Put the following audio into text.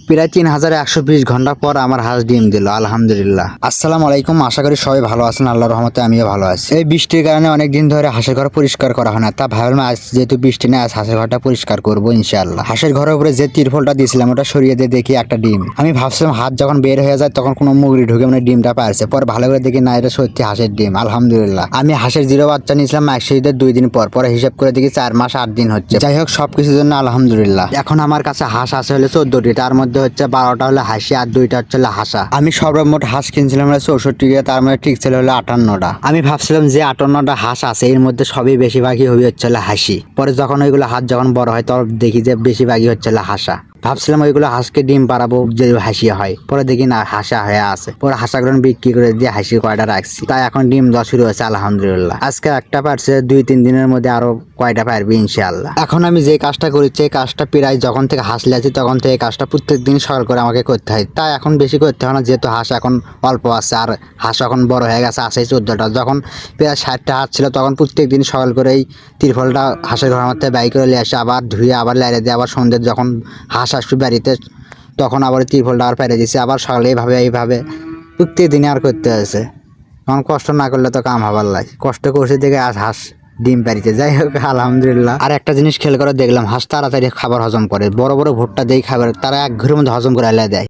প্রায় 3120 ঘন্টা পর আমার হাঁস ডিম দিল, আলহামদুলিল্লাহ। আসসালামু আলাইকুম, আশা করি সবাই ভালো আছেন। আল্লাহর রহমতে আমিও ভালো আছি। এই বৃষ্টির কারণে অনেকদিন ধরে হাঁসের ঘর পরিষ্কার করা হয় না, তা ভাবলাম আজ যেহেতু বৃষ্টি নেই, আজ হাঁসের ঘরটা পরিষ্কার করবো ইনশাআল্লাহ। হাঁসের ঘরের উপরে যে তিরফলটা দিয়েছিলাম ওটা সরিয়ে দিয়ে দেখি একটা ডিম। আমি ভাবছিলাম হাত যখন বের হয়ে যায় তখন কোনো মুগরি ঢুকে মানে ডিমটা পারছে, পরে ভালো করে দেখি না, এটা সত্যি হাঁসের ডিম, আলহামদুলিল্লাহ। আমি হাঁসের 0 বাচ্চা নিয়েছিলাম ঈদের 2 দিন পর, পরে হিসাব করে দেখি 4 মাস 8 দিন হচ্ছে। যাই হোক, সবকিছুর জন্য আলহামদুলিল্লাহ। এখন আমার কাছে হাঁস আছে হলে 14টি, তার মধ্যে হচ্ছে 12টা হলো হাসি আর 2টা হচ্ছে হাসা। আমি সর্বমোট হাঁস কিনছিলাম 64টা, তার মধ্যে ঠিক ছিল হলো 58টা। আমি ভাবছিলাম যে 58টা হাঁস আছে এর মধ্যে সবই বেশিরভাগই হবে হচ্ছে হাসি। পরে যখন ওইগুলো হাঁস যখন বড় হয় তখন দেখি যে বেশিরভাগই হচ্ছে হাসা। ভাবছিলাম ওইগুলো হাঁসকে ডিম পাড়াবো যে হাসিয়া হয়, পরে দেখি না হাসা হয়ে আছে। পরে হাঁসাগুলো বিক্রি করে দিয়ে হাসি কয়টা রাখছি, তাই এখন ডিম দেওয়া শুরু হয়েছে আলহামদুলিল্লাহ। আজকে একটা পারছে, 2-3 দিনের মধ্যে আরো কয়টা পারবি ইনশাআল্লাহ। এখন আমি যে কাজটা করছি এই কাজটা প্রায় যখন থেকে হাঁস লিয়েছি তখন থেকে এই কাজটা প্রত্যেক দিন সকাল করে আমাকে করতে হয়। তাই এখন বেশি করতে হয় না, যেহেতু হাঁস এখন অল্প আছে আর হাঁস এখন বড় হয়ে গেছে, আছে 14টা। যখন প্রায় 60টা হাঁস ছিল তখন প্রত্যেক দিন সকাল করেই তিরফলটা হাঁসের ঘরের মধ্যে বাইক করে নিয়ে আসে, আবার ধুয়ে আবার লাইরে দিয়ে, আবার সন্ধ্যে যখন হাঁস আসবে বাড়িতে তখন আবার তিরফলটা আর পেরে দিচ্ছে, আবার সকালে এইভাবে প্রত্যেক দিনে আর করতে হয়েছে। কারণ কষ্ট না করলে তো কাম হবার লাগে, কষ্ট করছে দেখে আজ হাঁস ডিম পারিতে। যাই হোক আলহামদুলিল্লাহ। আর একটা জিনিস খেয়াল করে দেখলাম, হাঁস তাড়াতাড়ি খাবার হজম করে। বড় বড় ভুট্টা দেই খাবার তারা 1 ঘরের মধ্যে হজম করে এলে দেয়।